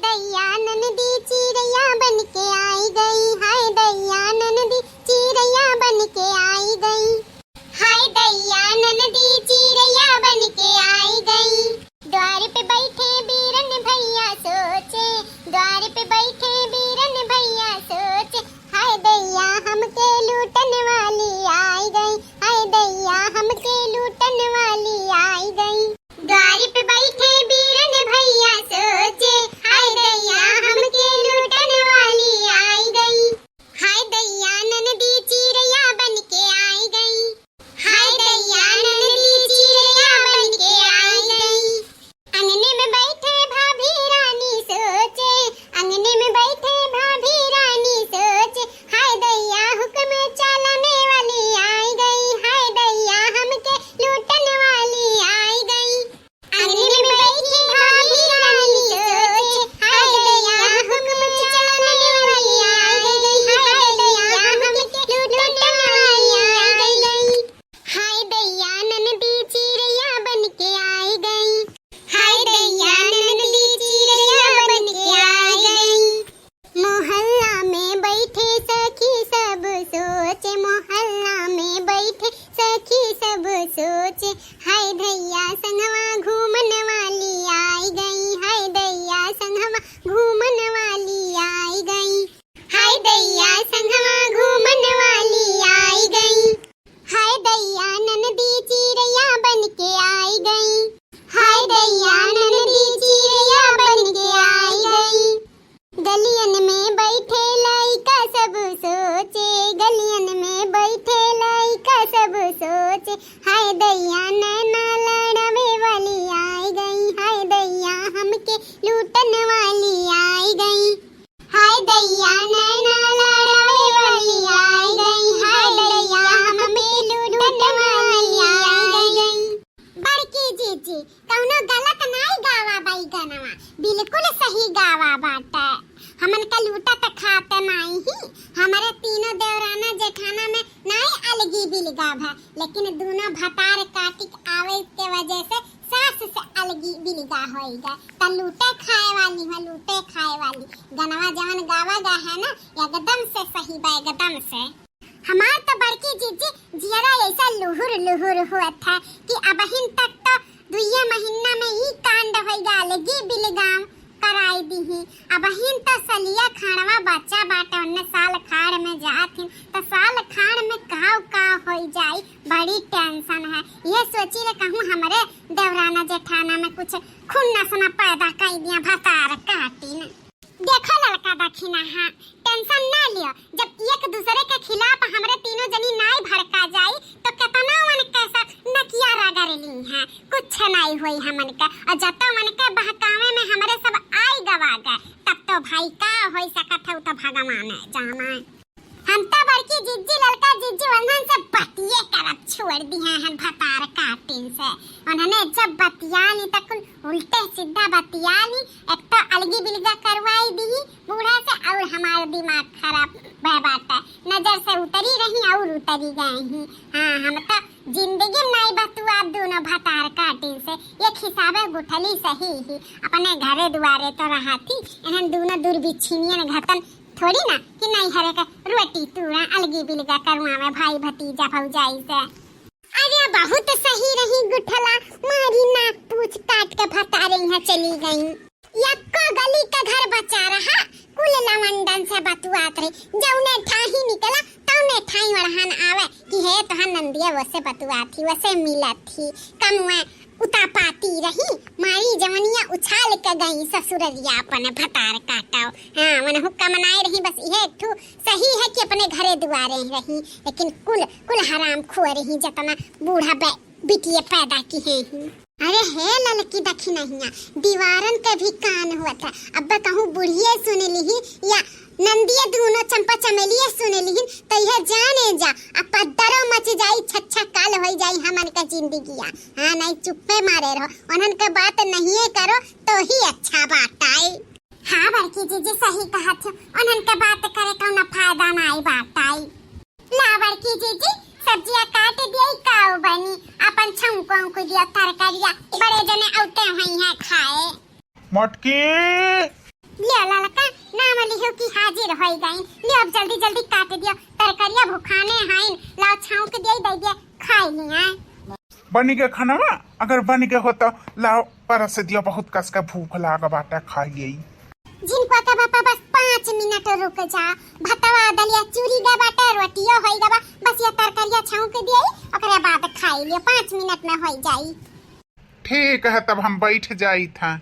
दैया ननदी चिड़ैया बन के आई गई, हाय दैया ननदी चिड़ैया बन के आई गई, हाय दैया ननदी चिड़ैया बन के आई गई। द्वार पे बैठे बीरन भैया सोचे, द्वार पे बैठे बीरन भैया सोचे, हाय दैया हमके लूटन वाली आई गई, हाय दैया हमके लूटन वाली आई गई। द्वार पे बैठे बीरन भैया सोचे, हाय दैया हमके लूटन वाली आई गई, हाय दैया ननदी चिड़ैया बन के आई गई, हाय दैया ननदी चिड़ैया बन के आई गई। अंगने में बैठे भाभी रानी सोचे, अंगने में बैठे भाभी रानी सोचे, हाय दैया हुक्म चलाने वाली आई गई, हाय दैया हमके लूटन वाली आई गई। अंगने में बैठी भाभी रानी सोचे, हाय दैया हुक्म चलाने वाली आई गई, हाय दैया हमके लूटन वाली आई गई। हाय दैया ननदी चिड़ैया बन के आई गई, हाय दैया ननदी चिड़ैया बन के आई गई। मोहल्ला में बैठे सखी सब सोचे, मोहल्ला में बैठे सखी सब सोचे, हाय दैया संगवा घूमन वाली आई गई, हाय दैया संगवा घूमन वाली आई गई, हाय दैया संगवा घूमन वाली आई गई। हाय दैया ननदी चिड़ैया बन के आई गई, हाय दैया ननदी चिड़ैया बन के आई गई। गलियन में बैठे लइका सब सोचे, गलियन में बैठे लइका सब सोचे, हाय दैया नैना लड़ावे वाली आई गई, हाय दैया हमके लूटन वाली आई गई, हाय दैया नैना लड़ावे वाली आई गई, हाय दैया हमके लूटन वाली आई गई। बड़की जीजी कौनो गलत नहीं गावा बाई गनवा, बिल्कुल सही गावा बाटा। हमन का लूटा त खाते नहीं ही, हमारे तीनों देवराना जेठाना में नहीं अलगी बिलगा भा, लेकिन दोनों भतार काटिक आवे के वजह से सास से अलगी बिलगा होइगा। त लूटे खाए वाली है, लूटे खाए वाली गनवा जवन गावा गा है ना, एकदम से सही बा, एकदम से। हमार तो बड़की जीजी जियरा ऐसा लुहुर लुहुर हुआ था कि अबहिन तक तो 2 महीना में ही कांड होइगा, अलगी बिलगाम कराई दी ही। अबहिन तो सलिया खाड़वा बच्चा बाटे, उन्ने साल खाड़ में जाथिन तो साल खाड़ में का होई जाई, बड़ी टेंशन है। ये सोची ले कहूँ हमारे देवराना जेठाना में कुछ खुन्नस न पैदा कर दिया भतार काटी न। देखो लड़का दखिना, हाँ टेंशन ना लियो, जब एक दूसरे के खिलाफ हमारे तीनों जनी नाई भड़का जाई तो कितना मन कैसा नकिया रगड़ली है, कुछ नहीं हुई हमन का। और जब तो मन के बहकावे में हमारे सब आई गवा गए, तब तो भाई का होई सकत है, तो भगवान है जाना। हम तो बड़की जिज्जी लड़का जिज्जी वंधन से बतिये करब छोड़ दी हैं भतार काटिन से। उन्होंने जब बतियानी तक उल्टे सीधा बतियानी, एक तो अलगी बिलगा करवाई दी बूढ़ा से, और हमारा दिमाग खराब बात है, नजर से उतरी रही और उतरी गए ही। हाँ हम तो जिंदगी नहीं बतुआ दोनों भतार काटिन से, एक हिसाबे गुठली सही ही, अपने घरे दुआरे तो रहा थी, इन्हें दोनों दुर्बिछिनियन घतन थोड़ी ना कि नहीं हरे का रोटी तूड़ा अलगी बिलगा करवा में भाई भतीजा भौजाई से। अरे बहुत सही रही गुठला, मारी नाक पूछ काट के भतारे यहाँ चली गई। यक्को गली का घर बचा रहा, कुल लवंडन से बतुआत रही, जौने ठाही निकला तौने ठाई वड़हन आवे कि हे तो नंदिया वैसे बतुआ थी, वैसे मिला थी, कम हुए उता पाती रही, मारी जवनिया उछाल के गई ससुररिया अपने भतार काटाओ। हाँ मन हुक्का मनाए रही, बस ये ठू सही है कि अपने घरे दुआरे रही, लेकिन कुल हराम खुआ रही जतना बूढ़ा बिटिया पैदा की है ही। अरे हे ललकी दखी नहीं, दीवारन के भी कान हुआ था, अब कहूँ बुढ़िए सुन ली या नंदिया दोनों चंपा चमेलिए सुन ली तो यह जाने जा, अब पद्दरो मच जाई, छच्छा काल हो जाई हमन का जिंदगिया। हाँ नहीं चुप्पे मारे रहो, उन्हन के बात नहीं करो तो ही अच्छा बात आई। हाँ बड़की जीजी सही कहा थी, उन्हन के बात करे तो न फायदा नहीं बात आई। ला बड़की जीजी सब्जियां काट दिया काऊ बनी, अपन छौंकों को दिया तरकारिया, बड़े जने औते हुई हैं खाए। मटकी ले ललका नाम लिहो कि हाजिर होई गई। ले अब जल्दी जल्दी काट दियो, तरकारिया भुखाने हाइन, लाओ छौंक दे दे दे खाई लिया। बनी के खाना अगर बन के हो तो लाओ परस दियो, बहुत कस का भूख लाग बाटे खाइए। जिनको का बापा बस 5 मिनट रुक जा, भतवा दलिया चूरी गा बाटे रोटियो होई गा, बस ये तरकारिया छौंक दिए ओकरे बाद खाई लियो, 5 मिनट में होई जाई। ठीक है तब हम बैठ जाई था।